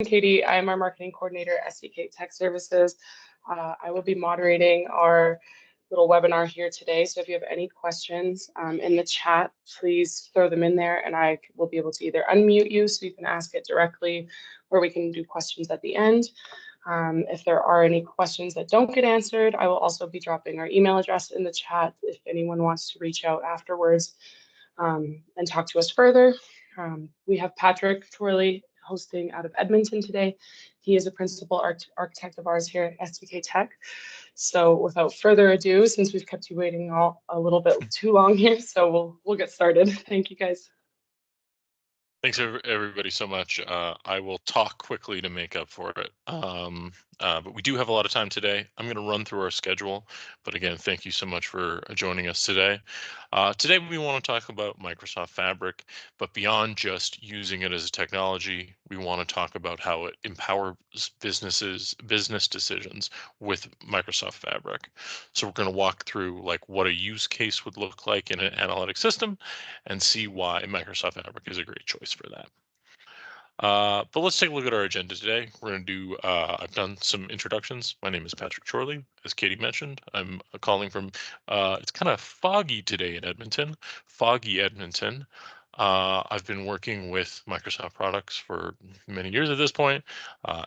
Katie. I'm our marketing coordinator at SDK Tech Services. I will be moderating our little webinar here today. So if you have any questions in the chat, please throw them in there and I will be able to either unmute you so you can ask it directly, or we can do questions at the end. If there are any questions that don't get answered, I will also be dropping our email address in the chat if anyone wants to reach out afterwards and talk to us further. We have Patrick Twirley hosting out of Edmonton today. He is a principal architect of ours here at SDK Tech. So without further ado, since we've kept you waiting a little bit too long here, so we'll get started. Thank you guys. Thanks everybody so much. I will talk quickly to make up for it. But we do have a lot of time today. I'm going to run through our schedule. But again, thank you so much for joining us today. Today we want to talk about Microsoft Fabric, but beyond just using it as a technology, we want to talk about how it empowers business decisions with Microsoft Fabric. So we're going to walk through like what a use case would look like in an analytic system and see why Microsoft Fabric is a great choice for that. But let's take a look at our agenda today. We're going to do, I've done some introductions. My name is Patrick Chorley, as Katie mentioned. I'm calling from, it's kind of foggy today in Edmonton, foggy Edmonton. I've been working with Microsoft products for many years at this point,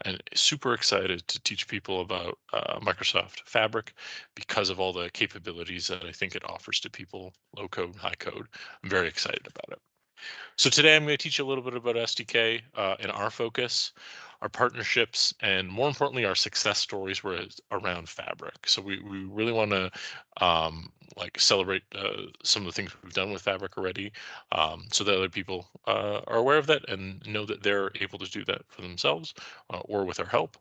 and super excited to teach people about Microsoft Fabric because of all the capabilities that I think it offers to people, low code, high code. I'm very excited about it. So today I'm going to teach you a little bit about SDK and our focus, our partnerships, and more importantly, our success stories were around Fabric. So we really want to like celebrate some of the things we've done with Fabric already, so that other people are aware of that and know that they're able to do that for themselves or with our help.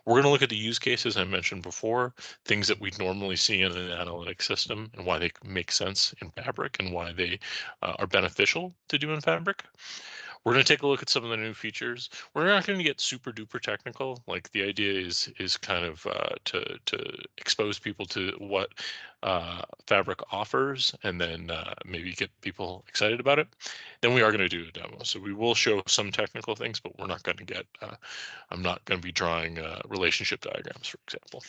We're going to look at the use cases I mentioned before, things that we'd normally see in an analytic system and why they make sense in Fabric and why they are beneficial to do in Fabric. We're going to take a look at some of the new features. We're not going to get super duper technical. Like the idea is kind of to expose people to what Fabric offers, and then maybe get people excited about it. Then we are going to do a demo. So we will show some technical things, but we're not going to get. I'm not going to be drawing relationship diagrams, for example.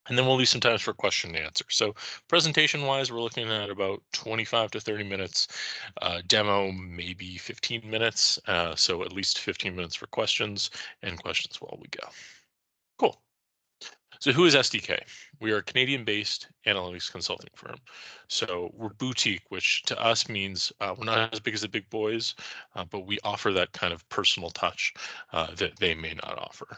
And then we'll leave some time for question and answer. So presentation-wise, we're looking at about 25 to 30 minutes. Demo, maybe 15 minutes. So at least 15 minutes for questions and questions while we go. Cool. So who is SDK? We are a Canadian-based analytics consulting firm. So we're boutique, which to us means we're not as big as the big boys, but we offer that kind of personal touch that they may not offer.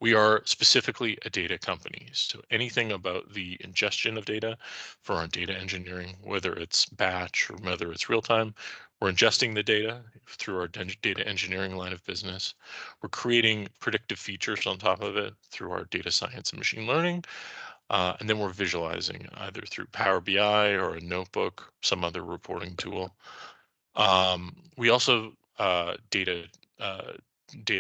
We are specifically a data company. So anything about the ingestion of data for our data engineering, whether it's batch or whether it's real time, we're ingesting the data through our data engineering line of business. We're creating predictive features on top of it through our data science and machine learning. And then we're visualizing either through Power BI or a notebook, some other reporting tool. We also data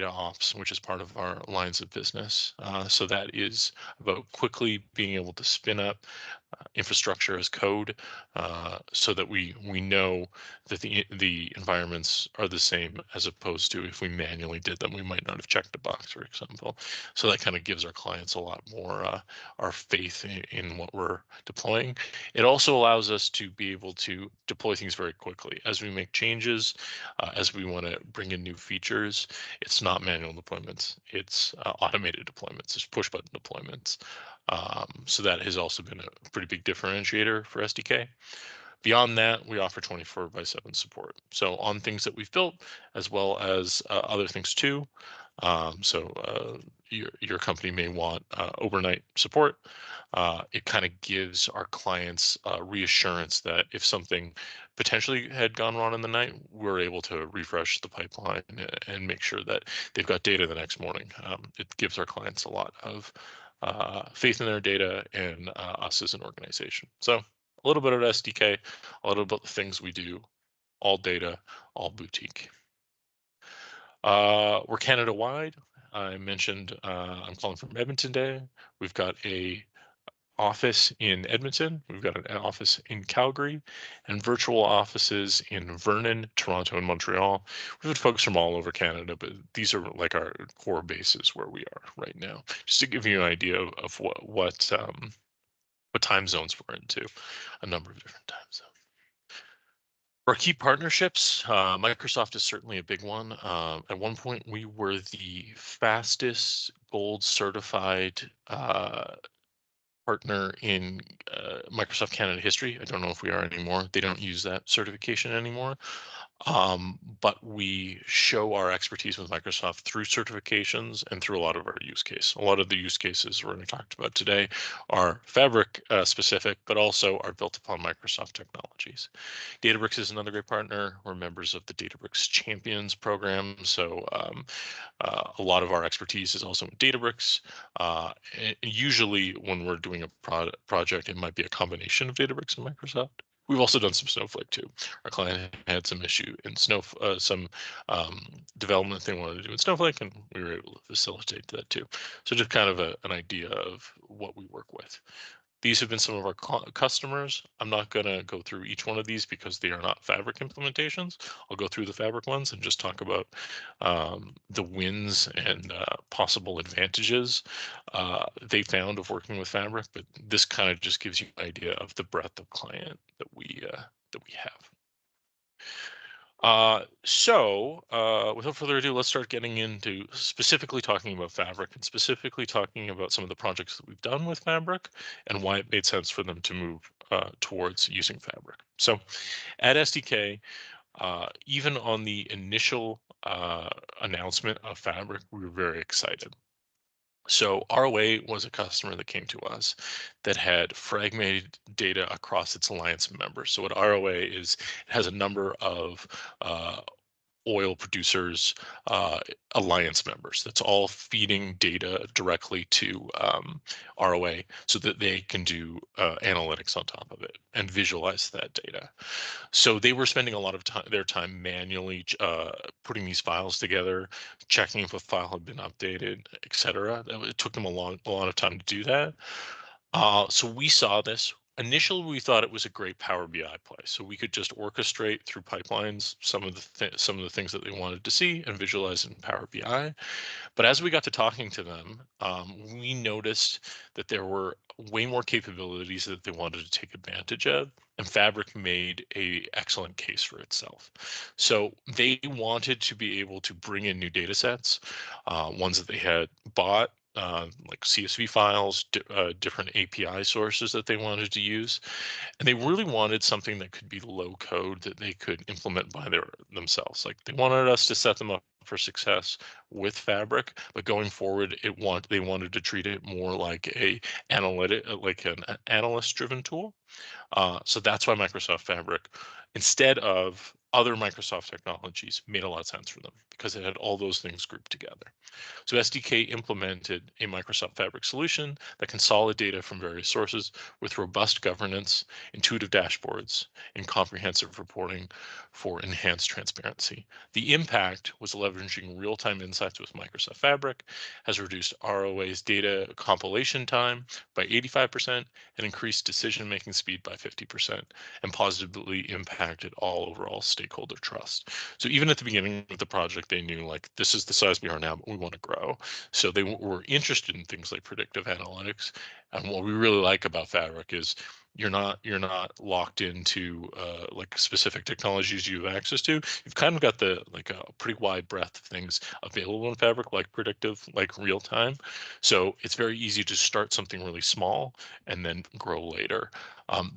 ops, which is part of our lines of business. So that is about quickly being able to spin up infrastructure as code, so that we know that the environments are the same, as opposed to if we manually did them, we might not have checked a box, for example. So that kind of gives our clients a lot more our faith in what we're deploying. It also allows us to be able to deploy things very quickly as we make changes, as we want to bring in new features. It's not manual deployments, it's automated deployments, it's push button deployments. So that has also been a pretty big differentiator for SDK. Beyond that, we offer 24/7 support. So on things that we've built, as well as other things too. Your company may want overnight support. It kind of gives our clients reassurance that if something potentially had gone wrong in the night, we're able to refresh the pipeline and make sure that they've got data the next morning. It gives our clients a lot of faith in their data and us as an organization. So a little bit of SDK, a little bit of the things we do, all data, all boutique. We're Canada-wide. I mentioned I'm calling from Edmonton today. We've got a office in Edmonton. We've got an office in Calgary and virtual offices in Vernon, Toronto, and Montreal. We've had folks from all over Canada, but these are like our core bases where we are right now, just to give you an idea of what time zones we're into, a number of different time zones. Our key partnerships, Microsoft is certainly a big one. At one point, we were the fastest gold certified partner in Microsoft Canada history. I don't know if we are anymore. They don't use that certification anymore. But we show our expertise with Microsoft through certifications and through a lot of our use case. A lot of the use cases we're going to talk about today are Fabric specific, but also are built upon Microsoft technologies. Databricks is another great partner. We're members of the Databricks Champions program. So a lot of our expertise is also in Databricks. And usually when we're doing a project, it might be a combination of Databricks and Microsoft. We've also done some Snowflake too. Our client had some issue in some development they wanted to do in Snowflake, and we were able to facilitate that too. So just kind of an idea of what we work with. These have been some of our customers. I'm not going to go through each one of these because they are not Fabric implementations. I'll go through the Fabric ones and just talk about the wins and possible advantages they found of working with Fabric. But this kind of just gives you an idea of the breadth of client that we have. Without further ado, let's start getting into specifically talking about Fabric and specifically talking about some of the projects that we've done with Fabric and why it made sense for them to move towards using Fabric. So at SDK, even on the initial announcement of Fabric, we were very excited. So ROA was a customer that came to us that had fragmented data across its alliance members. So what ROA is, it has a number of oil producers, alliance members. That's all feeding data directly to ROA so that they can do analytics on top of it and visualize that data. So they were spending a lot of their time manually putting these files together, checking if a file had been updated, etc. It took them a lot of time to do that. So we saw this. Initially, we thought it was a great Power BI play, so we could just orchestrate through pipelines some of the things that they wanted to see and visualize in Power BI. But as we got to talking to them, we noticed that there were way more capabilities that they wanted to take advantage of, and Fabric made a excellent case for itself. So they wanted to be able to bring in new data sets, ones that they had bought, like CSV files, different API sources that they wanted to use. And they really wanted something that could be low code that they could implement by themselves. Like they wanted us to set them up for success with Fabric, but going forward, they wanted to treat it more like an analyst-driven tool. So that's why Microsoft Fabric, instead of other Microsoft technologies, made a lot of sense for them because it had all those things grouped together. So SDK implemented a Microsoft Fabric solution that consolidated data from various sources with robust governance, intuitive dashboards, and comprehensive reporting for enhanced transparency. The impact was leveraging real-time insights with Microsoft Fabric, has reduced ROA's data compilation time by 85% and increased decision-making speed by 50%, and positively impacted all overall stakeholder trust. So even at the beginning of the project, they knew like this is the size we are now, but we want to grow. So they were interested in things like predictive analytics. And what we really like about Fabric is you're not locked into like specific technologies you have access to. You've kind of got a pretty wide breadth of things available in Fabric, like predictive, like real time. So it's very easy to start something really small and then grow later.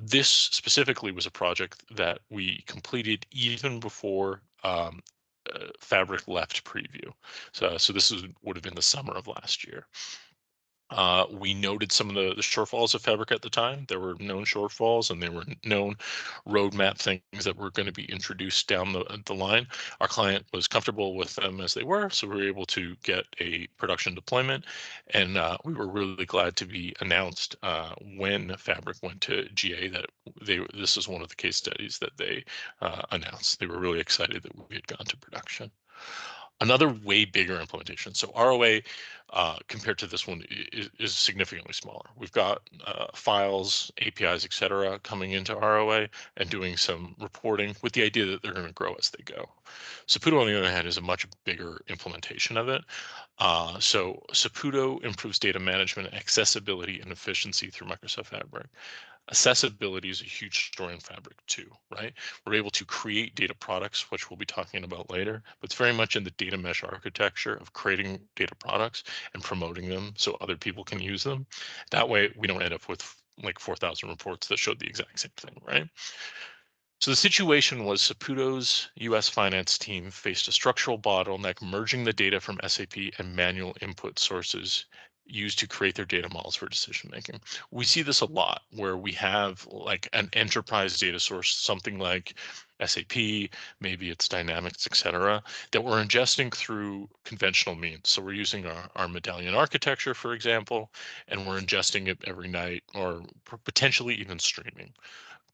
This specifically was a project that we completed even before Fabric left preview. So this would have been the summer of last year. We noted some of the shortfalls of Fabric at the time. There were known shortfalls and there were known roadmap things that were going to be introduced down the line. Our client was comfortable with them as they were, so we were able to get a production deployment. And we were really glad to be announced when Fabric went to GA that this is one of the case studies that they announced. They were really excited that we had gone to production. Another way bigger implementation. So ROA compared to this one is significantly smaller. We've got files, APIs, etc., coming into ROA and doing some reporting with the idea that they're going to grow as they go. Saputo, on the other hand, is a much bigger implementation of it. So Saputo improves data management, accessibility, and efficiency through Microsoft Fabric. Accessibility is a huge story in Fabric too, right? We're able to create data products, which we'll be talking about later, but it's very much in the data mesh architecture of creating data products and promoting them so other people can use them. That way we don't end up with like 4,000 reports that showed the exact same thing, right? So the situation was Saputo's US finance team faced a structural bottleneck merging the data from SAP and manual input sources used to create their data models for decision making. We see this a lot where we have like an enterprise data source, something like SAP, maybe it's Dynamics, etc., that we're ingesting through conventional means. So we're using our medallion architecture, for example, and we're ingesting it every night or potentially even streaming.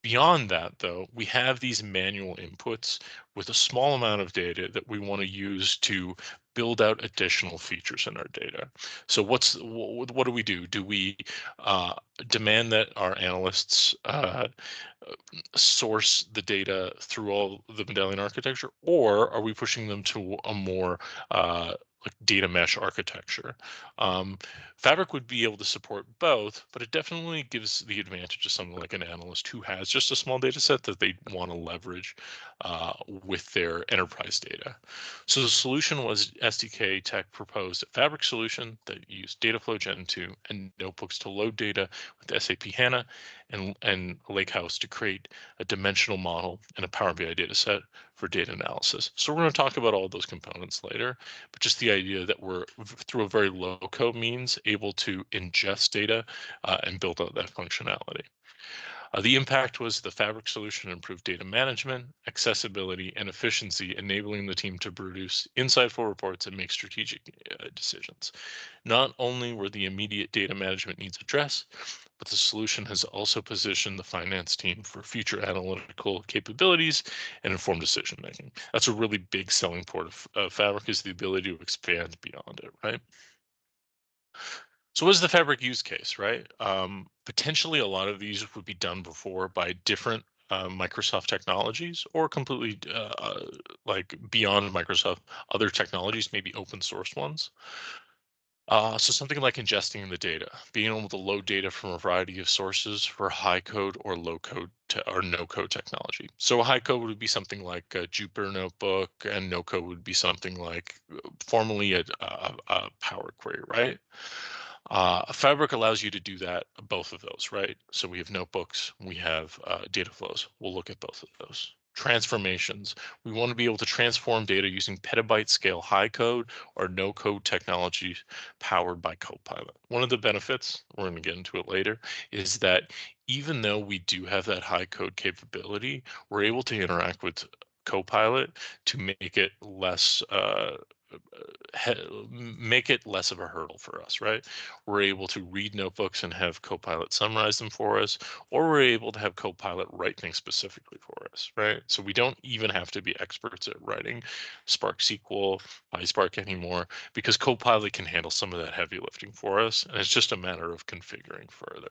Beyond that, though, we have these manual inputs with a small amount of data that we want to use to build out additional features in our data. So what do we do? Do we uh, demand that our analysts source the data through all the medallion architecture, or are we pushing them to a more like data mesh architecture? Um, Fabric would be able to support both, but it definitely gives the advantage to someone like an analyst who has just a small data set that they want to leverage with their enterprise data. So the solution was SDK Tek proposed a Fabric solution that used Dataflow Gen 2 and notebooks to load data with SAP HANA and Lakehouse to create a dimensional model and a Power BI data set for data analysis. So we're going to talk about all those components later, but just the idea that we're through a very low code means able to ingest data and build out that functionality. The impact was the Fabric solution improved data management, accessibility, and efficiency, enabling the team to produce insightful reports and make strategic decisions. Not only were the immediate data management needs addressed, but the solution has also positioned the finance team for future analytical capabilities and informed decision making. That's a really big selling point of Fabric, is the ability to expand beyond it, right? So what is the Fabric use case, right? Potentially a lot of these would be done before by different Microsoft technologies or completely like beyond Microsoft, other technologies, maybe open source ones. So something like ingesting the data, being able to load data from a variety of sources for high code or low code or no code technology. So high code would be something like a Jupyter notebook, and no code would be something like formerly a Power Query, right? Fabric allows you to do that, both of those, right? So we have notebooks, we have data flows. We'll look at both of those. Transformations. We want to be able to transform data using petabyte scale high code or no code technologies powered by Copilot. One of the benefits, we're going to get into it later, is that even though we do have that high code capability, we're able to interact with Copilot to make it less make it less of a hurdle for us, right? We're able to read notebooks and have Copilot summarize them for us, or we're able to have Copilot write things specifically for us, right? So we don't even have to be experts at writing Spark SQL, PySpark anymore, because Copilot can handle some of that heavy lifting for us, and it's just a matter of configuring further.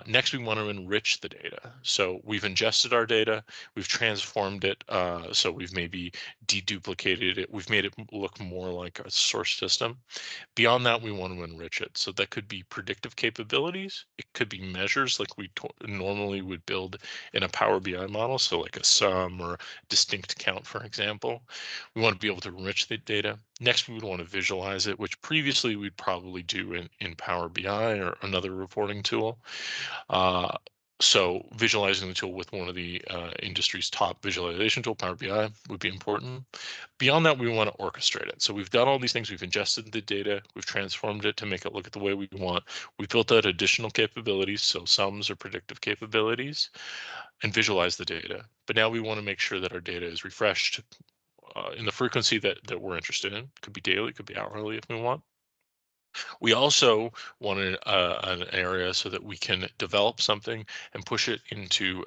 Next, we want to enrich the data. So we've ingested our data, we've transformed it, so we've maybe deduplicated it, we've made it look more like a source system. Beyond that, we want to enrich it. So that could be predictive capabilities. It could be measures like we normally would build in a Power BI model. So like a sum or distinct count, for example. We want to be able to enrich the data. Next, we would want to visualize it, which previously we'd probably do in Power BI or another reporting tool. Uh, so visualizing the tool with one of the industry's top visualization tool, Power BI, would be important. Beyond that, we want to orchestrate it. So we've done all these things. We've ingested the data. We've transformed it to make it look at the way we want. We've built out additional capabilities, so sums or predictive capabilities, and visualize the data. But now we want to make sure that our data is refreshed in the frequency that we're interested in. Could be daily, could be hourly if we want. We also wanted an area so that we can develop something and push it into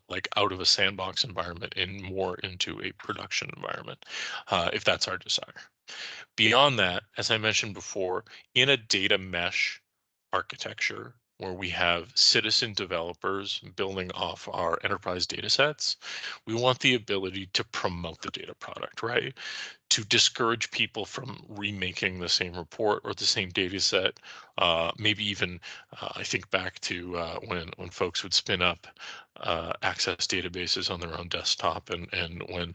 like out of a sandbox environment and more into a production environment, if that's our desire. Beyond that, as I mentioned before, in a data mesh architecture where we have citizen developers building off our enterprise data sets, we want the ability to promote the data product, right? To discourage people from remaking the same report or the same data set. Maybe even I think back to when folks would spin up access databases on their own desktop, and when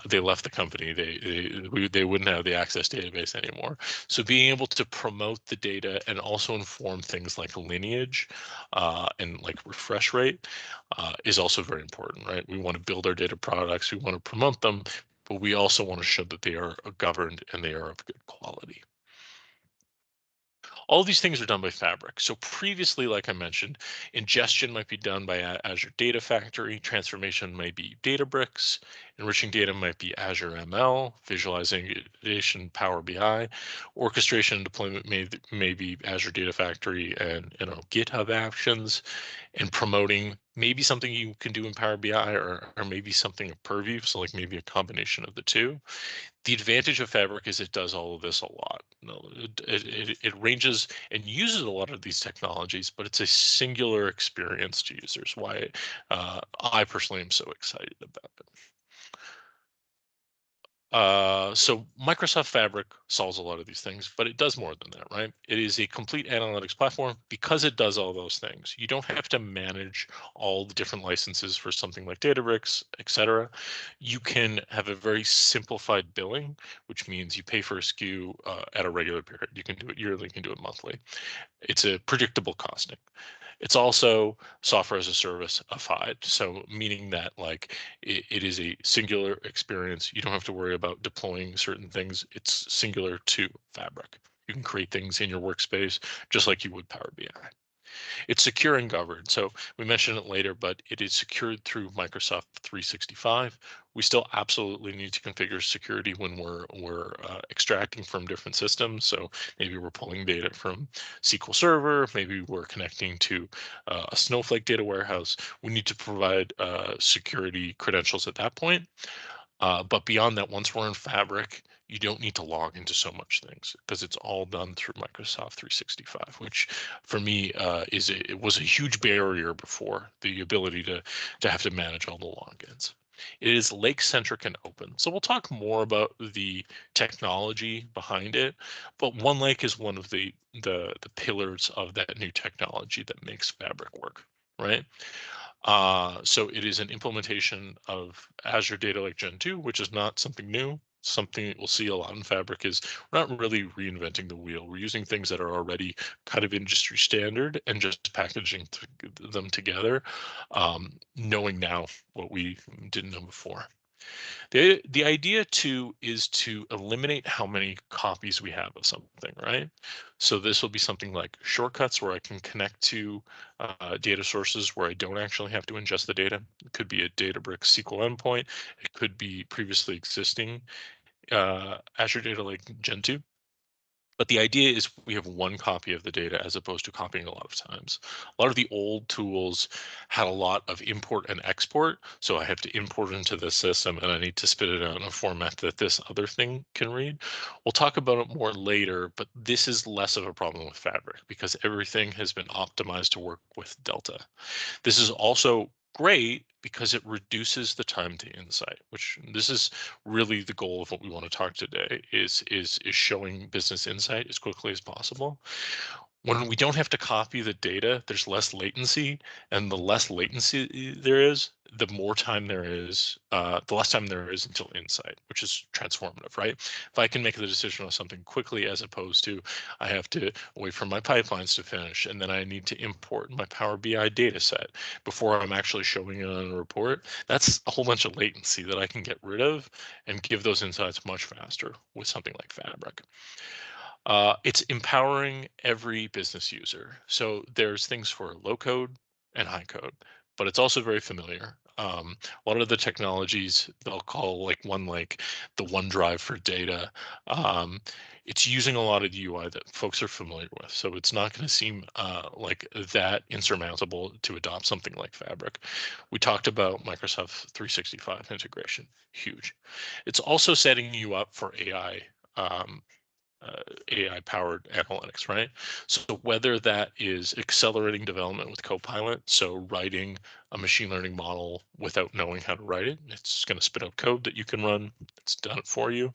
they left the company, they wouldn't have the access database anymore. So being able to promote the data and also inform things like lineage and like refresh rate is also very important, right? We want to build our data products, we want to promote them, but we also want to show that they are governed and they are of good quality. All these things are done by Fabric. So previously, like I mentioned, ingestion might be done by Azure Data Factory, transformation might be Databricks, enriching data might be Azure ML, visualization Power BI, orchestration and deployment may be Azure Data Factory and GitHub Actions, and promoting maybe something you can do in Power BI or maybe something in Purview, so like maybe a combination of the two. The advantage of Fabric is it does all of this a lot. No, it ranges and uses a lot of these technologies, but it's a singular experience to users. Why I personally am so excited about it. So Microsoft Fabric solves a lot of these things, but it does more than that, right? It is a complete analytics platform because it does all those things. You don't have to manage all the different licenses for something like Databricks, etc. You can have a very simplified billing, which means you pay for a SKU at a regular period. You can do it yearly, you can do it monthly. It's a predictable costing. It's also software as a service-ified, so meaning that like it is a singular experience. You don't have to worry about deploying certain things. It's singular to Fabric. You can create things in your workspace just like you would Power BI. It's secure and governed. So we mentioned it later, but it is secured through Microsoft 365. We still absolutely need to configure security when we're extracting from different systems. So maybe we're pulling data from SQL Server, maybe we're connecting to a Snowflake data warehouse. We need to provide security credentials at that point. But beyond that, once we're in Fabric, you don't need to log into so much things because it's all done through Microsoft 365, which for me it was a huge barrier before, the ability to have to manage all the logins. It is lake centric and open. So we'll talk more about the technology behind it, but One Lake is one of the pillars of that new technology that makes Fabric work, right? So it is an implementation of Azure Data Lake Gen 2, which is not something new. Something that we'll see a lot in Fabric is we're not really reinventing the wheel. We're using things that are already kind of industry standard and just packaging them together, knowing now what we didn't know before. The idea too is to eliminate how many copies we have of something, right? So this will be something like shortcuts where I can connect to data sources where I don't actually have to ingest the data. It could be a Databricks SQL endpoint. It could be previously existing Azure Data Lake Gen 2. But the idea is we have one copy of the data as opposed to copying a lot of times. A lot of the old tools had a lot of import and export. So I have to import it into the system and I need to spit it out in a format that this other thing can read. We'll talk about it more later, but this is less of a problem with Fabric because everything has been optimized to work with Delta. This is also great because it reduces the time to insight, which this is really the goal of what we want to talk today is showing business insight as quickly as possible. When we don't have to copy the data, there's less latency, and the less latency there is, the more time there is, the less time there is until insight, which is transformative, right? If I can make the decision on something quickly, as opposed to I have to wait for my pipelines to finish, and then I need to import my Power BI data set before I'm actually showing it on a report, that's a whole bunch of latency that I can get rid of and give those insights much faster with something like Fabric. It's empowering every business user. So there's things for low code and high code. but it's also very familiar. A lot of the technologies they'll call like the OneDrive for data. Um, it's using a lot of the UI that folks are familiar with, so it's not going to seem like that insurmountable to adopt something like Fabric. We talked about Microsoft 365 integration, huge. It's also setting you up for AI powered analytics, right? So whether that is accelerating development with Copilot, so writing a machine learning model without knowing how to write it, it's going to spit out code that you can run. It's done it for you.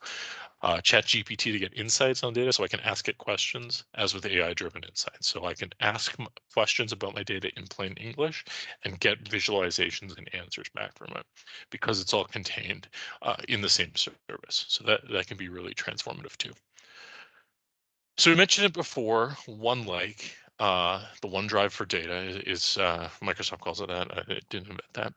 Chat GPT to get insights on data, so I can ask it questions, as with AI driven insights. So I can ask questions about my data in plain English and get visualizations and answers back from it, because it's all contained in the same service. So that can be really transformative too. So we mentioned it before, the OneDrive for data is Microsoft calls it that. I didn't invent that.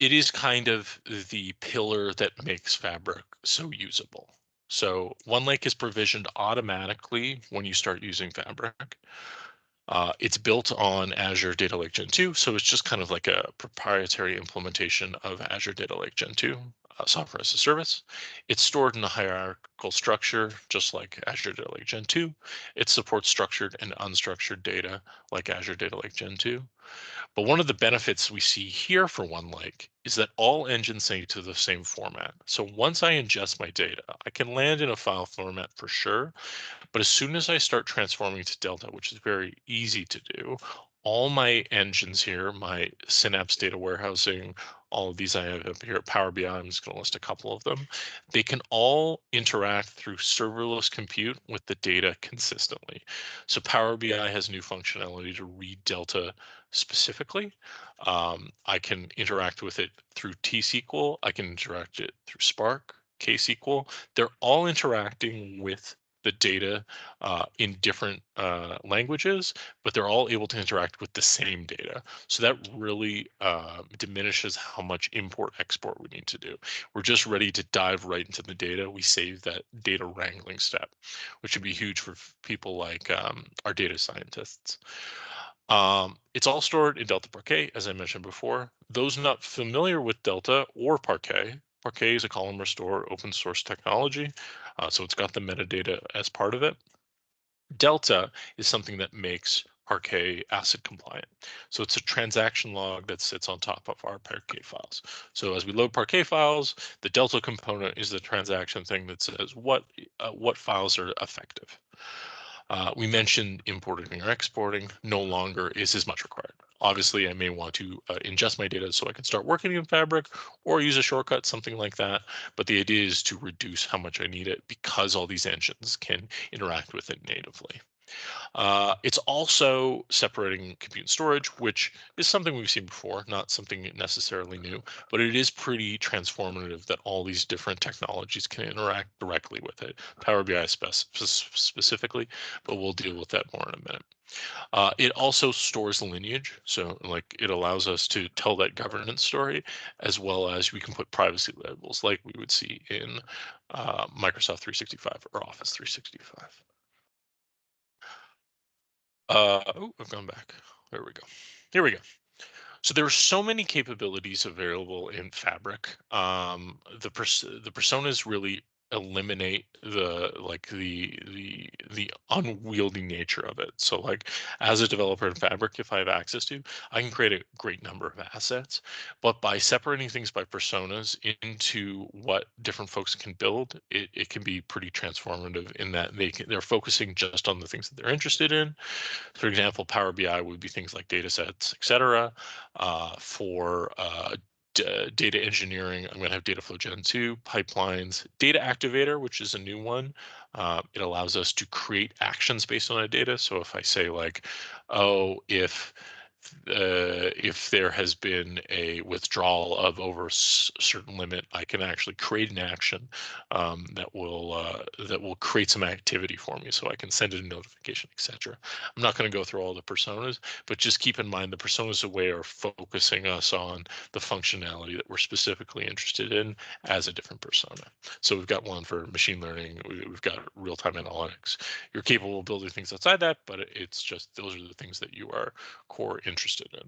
It is kind of the pillar that makes Fabric so usable. So OneLake is provisioned automatically when you start using Fabric. It's built on Azure Data Lake Gen 2, so it's just kind of like a proprietary implementation of Azure Data Lake Gen 2, software as a service. It's stored in a hierarchical structure, just like Azure Data Lake Gen 2. It supports structured and unstructured data, like Azure Data Lake Gen 2. But one of the benefits we see here for OneLake is that all engines sync to the same format. So once I ingest my data, I can land in a file format for sure, but as soon as I start transforming to Delta, which is very easy to do, all my engines here, my Synapse data warehousing, all of these I have up here at Power BI, I'm just going to list a couple of them. They can all interact through serverless compute with the data consistently. So Power BI has new functionality to read Delta specifically. I can interact with it through T-SQL. I can interact it through Spark, KSQL. They're all interacting with the data in different languages, but they're all able to interact with the same data. So that really diminishes how much import export we need to do. We're just ready to dive right into the data. We save that data wrangling step, which would be huge for people like our data scientists. It's all stored in Delta Parquet, as I mentioned before. Those not familiar with Delta or Parquet, Parquet is a column restore open source technology. So it's got the metadata as part of it. Delta is something that makes Parquet ACID compliant. So it's a transaction log that sits on top of our Parquet files. So as we load Parquet files, the Delta component is the transaction thing that says what files are effective. We mentioned importing or exporting no longer is as much required. Obviously, I may want to ingest my data so I can start working in Fabric or use a shortcut, something like that. But the idea is to reduce how much I need it because all these engines can interact with it natively. It's also separating compute and storage, which is something we've seen before, not something necessarily new, but it is pretty transformative that all these different technologies can interact directly with it. Power BI specifically, but we'll deal with that more in a minute. It also stores lineage, so like it allows us to tell that governance story, as well as we can put privacy labels like we would see in Microsoft 365 or Office 365. Oh, I've gone back. There we go. Here we go. So there are so many capabilities available in Fabric. The personas really eliminate the unwieldy nature of it. So like as a developer in Fabric, if I have access to, I can create a great number of assets. But by separating things by personas into what different folks can build, it can be pretty transformative in that they're focusing just on the things that they're interested in. For example, Power BI would be things like data sets, et cetera. For data engineering, I'm going to have Dataflow Gen 2, pipelines, Data Activator, which is a new one. It allows us to create actions based on a data. So if I say like, oh, if there has been a withdrawal of over a certain limit, I can actually create an action that will create some activity for me, so I can send it a notification, etc. I'm not going to go through all the personas, but just keep in mind the personas away are focusing us on the functionality that we're specifically interested in as a different persona. So we've got one for machine learning, we've got real-time analytics. You're capable of building things outside that, but it's just those are the things that you are core interested in.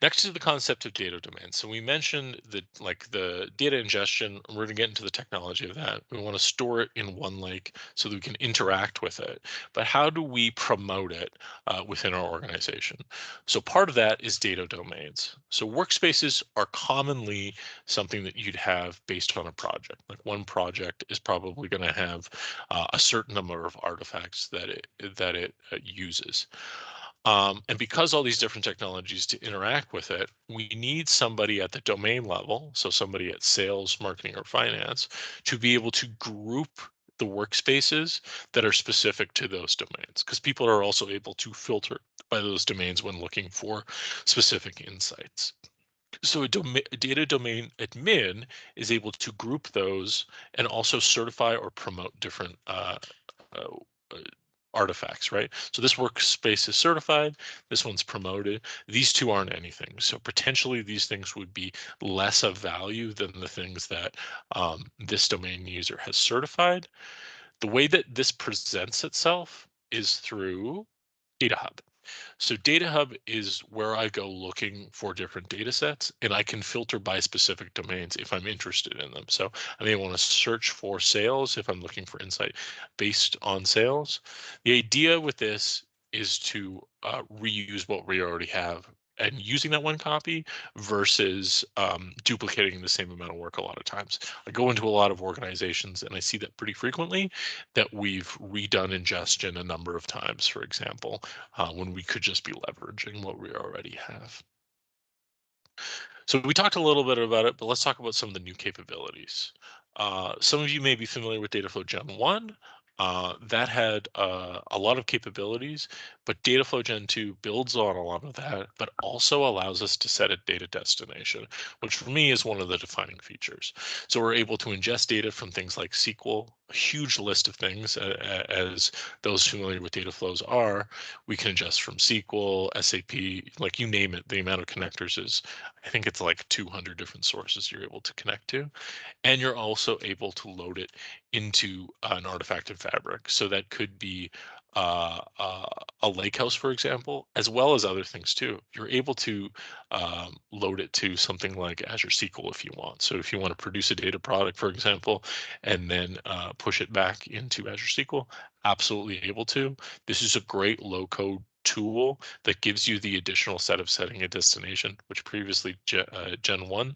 Next is the concept of data domains. So we mentioned that like the data ingestion, we're going to get into the technology of that. We want to store it in one lake so that we can interact with it. But how do we promote it within our organization? So part of that is data domains. So workspaces are commonly something that you'd have based on a project. Like one project is probably going to have a certain number of artifacts that it uses. And because all these different technologies to interact with it, we need somebody at the domain level, so somebody at sales, marketing, or finance, to be able to group the workspaces that are specific to those domains, because people are also able to filter by those domains when looking for specific insights. So a data domain admin is able to group those and also certify or promote different uh, uh, artifacts, right? So this workspace is certified, this one's promoted. These two aren't anything. So potentially these things would be less of value than the things that this domain user has certified. The way that this presents itself is through Data Hub. So Data Hub is where I go looking for different data sets, and I can filter by specific domains if I'm interested in them. So I may want to search for sales if I'm looking for insight based on sales. The idea with this is to reuse what we already have and using that one copy versus duplicating the same amount of work a lot of times. I go into a lot of organizations and I see that pretty frequently, that we've redone ingestion a number of times, for example, when we could just be leveraging what we already have. So we talked a little bit about it, but let's talk about some of the new capabilities. Some of you may be familiar with Dataflow Gen 1. That had a lot of capabilities, but Dataflow Gen 2 builds on a lot of that, but also allows us to set a data destination, which for me is one of the defining features. So we're able to ingest data from things like SQL, a huge list of things, as those familiar with data flows are. We can ingest from SQL, SAP, like you name it. The amount of connectors is, I think it's like 200 different sources you're able to connect to. And you're also able to load it into an artifact in Fabric. So that could be a lakehouse, for example, as well as other things too. You're able to load it to something like Azure SQL if you want. So if you want to produce a data product, for example, and then push it back into Azure SQL, absolutely able to. This is a great low code tool that gives you the additional set of setting a destination, which previously Gen 1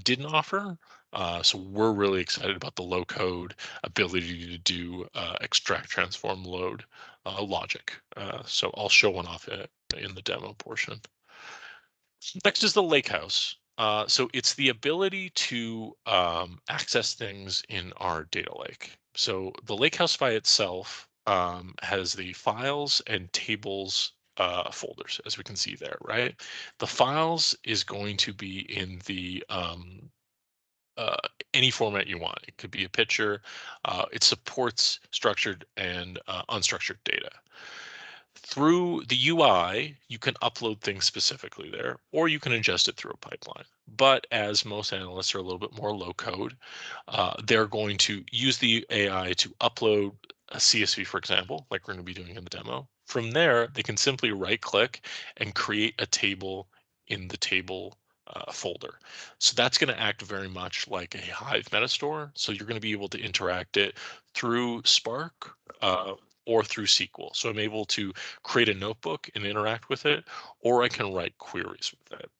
didn't offer. So we're really excited about the low code ability to do extract, transform, load logic. So I'll show one off in the demo portion. Next is the lakehouse. So it's the ability to access things in our data lake. So the lakehouse by itself has the files and tables folders, as we can see there, right? The files is going to be in the uh, any format you want. It could be a picture. It supports structured and unstructured data. Through the UI, you can upload things specifically there, or you can ingest it through a pipeline. But as most analysts are a little bit more low code, they're going to use the AI to upload a CSV, for example, like we're going to be doing in the demo. From there, they can simply right click and create a table in the table folder. So that's going to act very much like a Hive metastore. So you're going to be able to interact it through Spark or through SQL. So I'm able to create a notebook and interact with it, or I can write queries with it.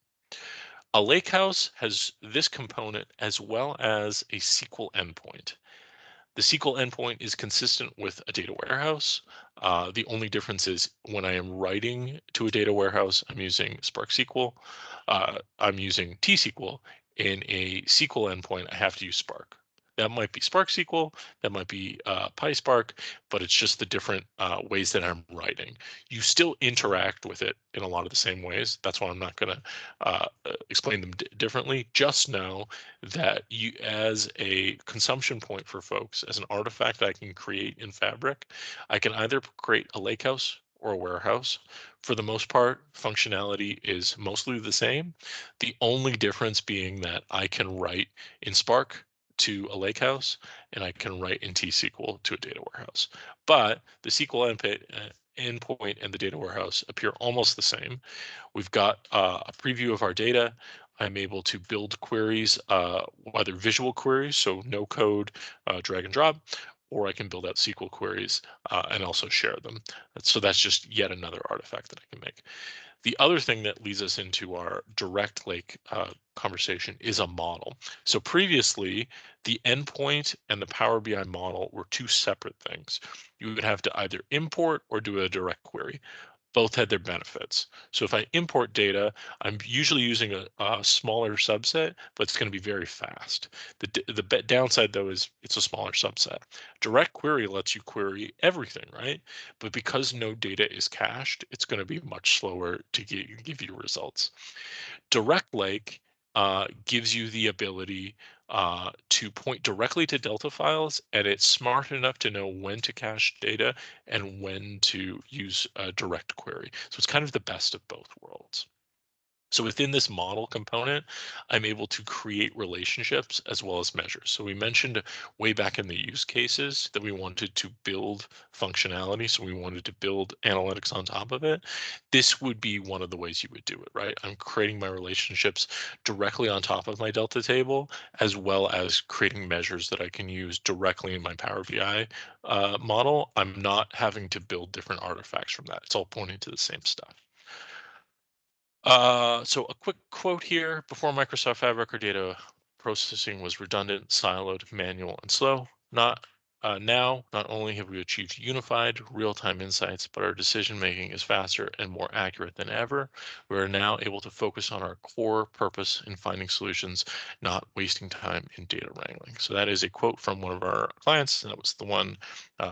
A lakehouse has this component as well as a SQL endpoint. The SQL endpoint is consistent with a data warehouse. The only difference is when I am writing to a data warehouse, I'm using Spark SQL. I'm using T-SQL. In a SQL endpoint, I have to use Spark. That might be Spark SQL, that might be PySpark, but it's just the different ways that I'm writing. You still interact with it in a lot of the same ways. That's why I'm not going to explain them differently. Just know that you, as a consumption point for folks, as an artifact I can create in Fabric, I can either create a lakehouse or a warehouse. For the most part, functionality is mostly the same. The only difference being that I can write in Spark to a lakehouse and I can write in T-SQL to a data warehouse. But the SQL endpoint and the data warehouse appear almost the same. We've got a preview of our data. I'm able to build queries, whether visual queries, so no code, drag and drop, or I can build out SQL queries and also share them. So that's just yet another artifact that I can make. The other thing that leads us into our direct lake conversation is a model. So previously, the endpoint and the Power BI model were two separate things. You would have to either import or do a direct query. Both had their benefits. So if I import data, I'm usually using a smaller subset, but it's going to be very fast. The downside though is it's a smaller subset. Direct query lets you query everything, right? But because no data is cached, it's going to be much slower to give you results. Direct Lake gives you the ability to point directly to Delta files, and it's smart enough to know when to cache data and when to use a direct query. So it's kind of the best of both worlds. So within this model component, I'm able to create relationships as well as measures. So we mentioned way back in the use cases that we wanted to build functionality. So we wanted to build analytics on top of it. This would be one of the ways you would do it, right? I'm creating my relationships directly on top of my Delta table, as well as creating measures that I can use directly in my Power BI model. I'm not having to build different artifacts from that. It's all pointing to the same stuff. So a quick quote here: before Microsoft Fabric, our data processing was redundant, siloed, manual, and slow. Now, not only have we achieved unified, real-time insights, but our decision making is faster and more accurate than ever. We are now able to focus on our core purpose in finding solutions, not wasting time in data wrangling. So that is a quote from one of our clients, and that was the one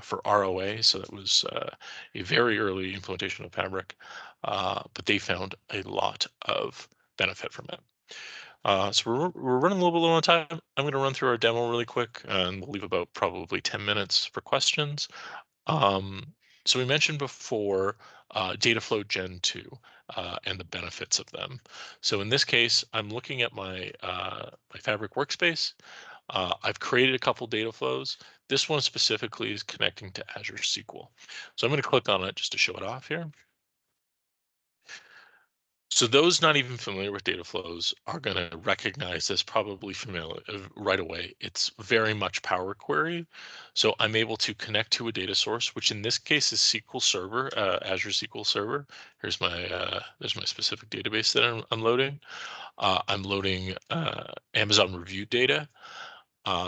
for ROA. So that was a very early implementation of Fabric, but they found a lot of benefit from it. So we're running a little bit low on time. I'm going to run through our demo really quick, and we'll leave about probably 10 minutes for questions. Um, so we mentioned before Dataflow Gen 2 and the benefits of them. So in this case, I'm looking at my Fabric workspace. I've created a couple data flows. This one specifically is connecting to Azure SQL. So I'm going to click on it just to show it off here. So those not even familiar with data flows are going to recognize this probably familiar right away. It's very much Power Query. So I'm able to connect to a data source, which in this case is SQL Server, Azure SQL Server. There's my specific database that I'm loading. I'm loading Amazon review data.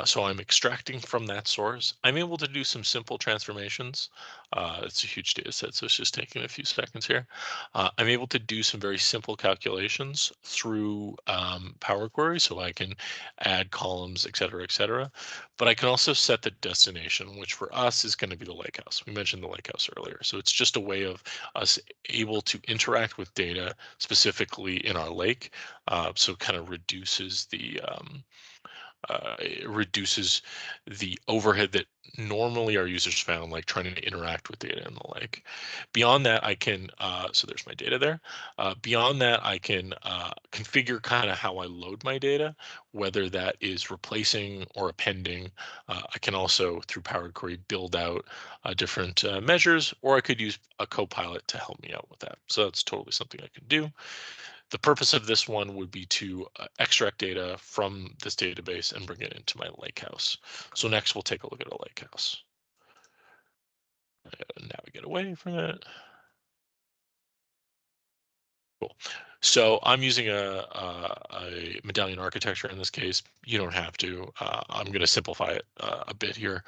So I'm extracting from that source. I'm able to do some simple transformations. It's a huge data set, so it's just taking a few seconds here. I'm able to do some very simple calculations through Power Query, so I can add columns, et cetera, et cetera. But I can also set the destination, which for us is going to be the lakehouse. We mentioned the lakehouse earlier. So it's just a way of us able to interact with data specifically in our lake. So it kind of it reduces the overhead that normally our users found, like trying to interact with data and the like. Beyond that, I can, so there's my data there. Beyond that, I can configure kind of how I load my data, whether that is replacing or appending. I can also, through Power Query, build out different measures, or I could use a Copilot to help me out with that. So that's totally something I can do. The purpose of this one would be to extract data from this database and bring it into my lakehouse. So next we'll take a look at a lakehouse. Navigate away from it. Cool. So I'm using a medallion architecture in this case. You don't have to. I'm going to simplify it a bit here.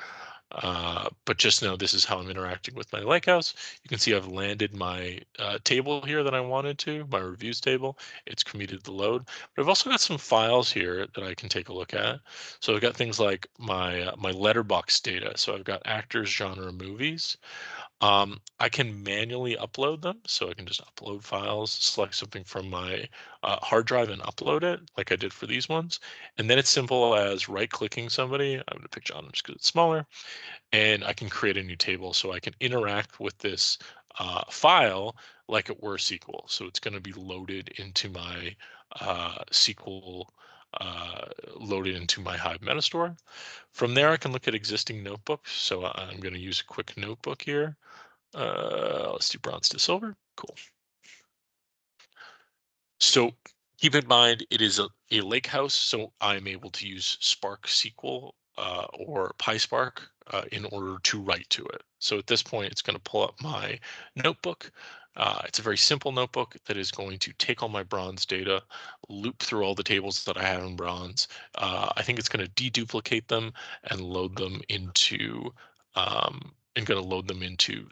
But just know this is how I'm interacting with my lakehouse. You can see I've landed my table here that I wanted to, my reviews table. It's committed the load. But I've also got some files here that I can take a look at. So I've got things like my letterbox data. So I've got actors, genre, movies. I can manually upload them. So I can just upload files, select something from my hard drive and upload it like I did for these ones. And then it's simple as right clicking somebody. I'm going to pick John just because it's smaller, and I can create a new table so I can interact with this file like it were SQL. So it's going to be loaded into my SQL, loaded into my Hive Metastore. From there, I can look at existing notebooks. So I'm going to use a quick notebook here. Let's do bronze to silver. Cool. So keep in mind, it is a lake house, so I'm able to use Spark SQL or PySpark in order to write to it. So at this point, it's going to pull up my notebook. It's a very simple notebook that is going to take all my bronze data, loop through all the tables that I have in bronze. I think it's going to deduplicate them and load them into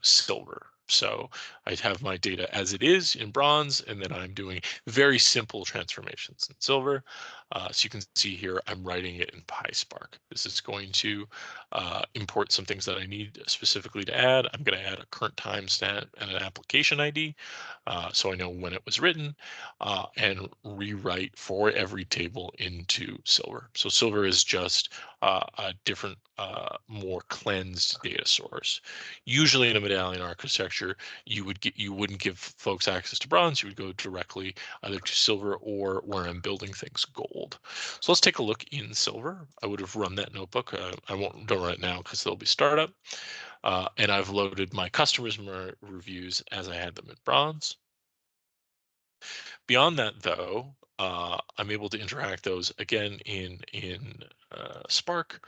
silver. So I have my data as it is in bronze, and then I'm doing very simple transformations in silver. So you can see here, I'm writing it in PySpark. This is going to import some things that I need specifically to add. I'm going to add a current timestamp and an application ID, so I know when it was written, and rewrite for every table into silver. So silver is just a different, more cleansed data source. Usually in a medallion architecture, you wouldn't give folks access to bronze. You would go directly either to silver or where I'm building things gold. So let's take a look in silver. I would have run that notebook. I won't don't run it now because there'll be startup. And I've loaded my customers' reviews as I had them in bronze. Beyond that, though, I'm able to interact those again in Spark.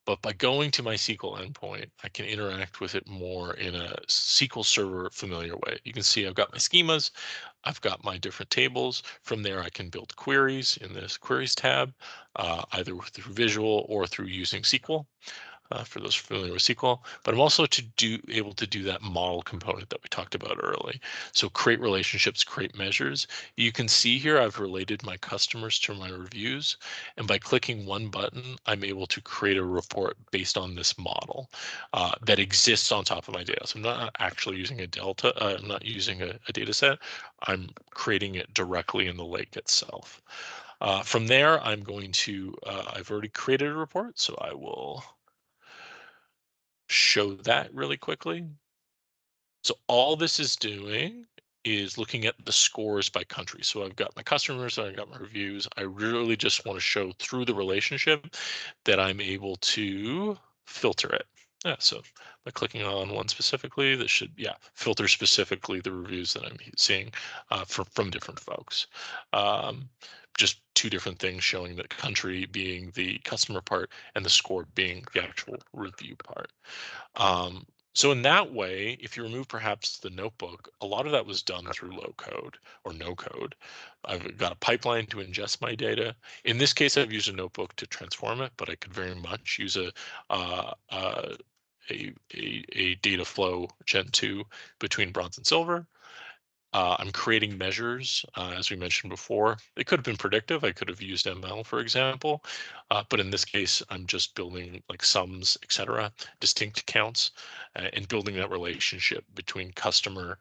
But by going to my SQL endpoint, I can interact with it more in a SQL Server familiar way. You can see I've got my schemas, I've got my different tables. From there, I can build queries in this Queries tab, either through Visual or through using SQL. For those familiar with SQL, but I'm also able to do that model component that we talked about early. So create relationships, create measures. You can see here I've related my customers to my reviews, and by clicking one button, I'm able to create a report based on this model that exists on top of my data. So I'm not actually using a delta. I'm not using a data set. I'm creating it directly in the lake itself. From there, I'm going to, I've already created a report, so I will show that really quickly. So all this is doing is looking at the scores by country. So I've got my customers, I've got my reviews. I really just want to show through the relationship that I'm able to filter it. Yeah, so by clicking on one specifically, this should, yeah, filter specifically the reviews that I'm seeing from different folks. Just two different things showing the country being the customer part and the score being the actual review part. So in that way, if you remove perhaps the notebook, a lot of that was done through low code or no code. I've got a pipeline to ingest my data. In this case, I've used a notebook to transform it, but I could very much use uh, uh, a data flow Gen 2 between bronze and silver. I'm creating measures, as we mentioned before. It could have been predictive. I could have used ML, for example, but in this case, I'm just building like sums, etc., distinct counts, and building that relationship between customer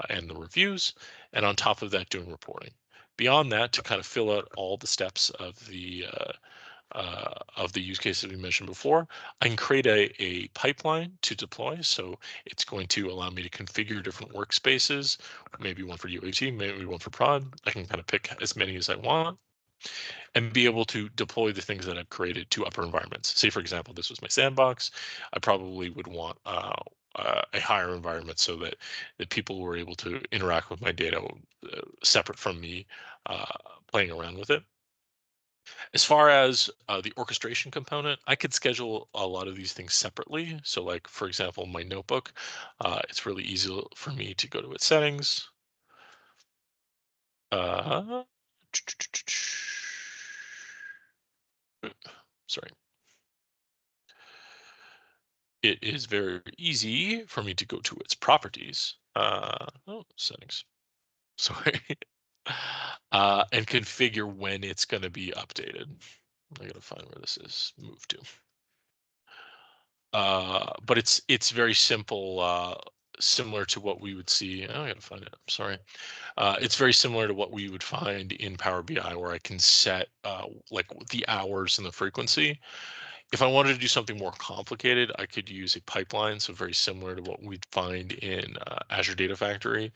and the reviews, and on top of that, doing reporting. Beyond that, to kind of fill out all the steps of the use cases we mentioned before, I can create a pipeline to deploy. So it's going to allow me to configure different workspaces, maybe one for UAT, maybe one for prod. I can kind of pick as many as I want and be able to deploy the things that I've created to upper environments. Say, for example, this was my sandbox. I probably would want a higher environment so that people were able to interact with my data separate from me playing around with it. As far as the orchestration component, I could schedule a lot of these things separately. So like, for example, my notebook, it's really easy for me to go to its settings. Uh, sorry. It is very easy for me to go to its properties. Oh, settings. Sorry. And configure when it's going to be updated. I gotta find where this is moved to. But it's very simple, similar to what we would see. Oh, I gotta find it. I'm sorry. It's very similar to what we would find in Power BI, where I can set like the hours and the frequency. If I wanted to do something more complicated, I could use a pipeline. So very similar to what we'd find in Azure Data Factory.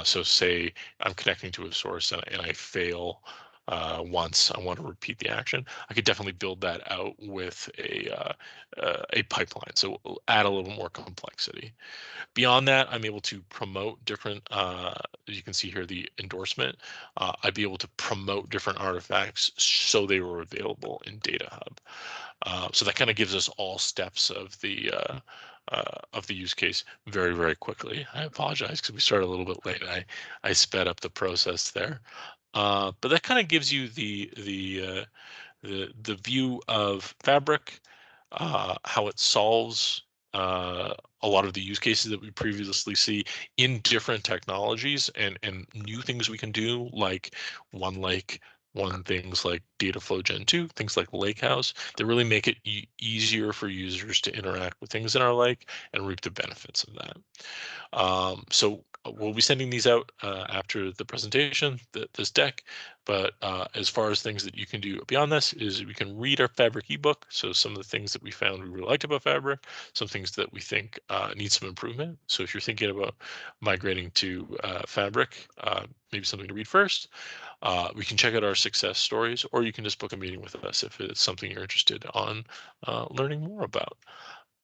So say I'm connecting to a source and I fail once I want to repeat the action, I could definitely build that out with a pipeline. So it'll add a little more complexity. Beyond that, I'm able to promote different, as you can see here, the endorsement. I'd be able to promote different artifacts so they were available in Data Hub. So that kind of gives us all steps of the use case very, very quickly. I apologize because we started a little bit late. I sped up the process there. But that kind of gives you the view of Fabric, how it solves a lot of the use cases that we previously see in different technologies, and new things we can do, like one lake, one things like Dataflow Gen 2, things like Lakehouse, that really make it easier for users to interact with things in our lake and reap the benefits of that. So we'll be sending these out after the presentation, this deck. But as far as things that you can do beyond this, is we can read our Fabric ebook. So some of the things that we found we really liked about Fabric, some things that we think need some improvement. So if you're thinking about migrating to Fabric, maybe something to read first. We can check out our success stories, or you can just book a meeting with us if it's something you're interested on learning more about.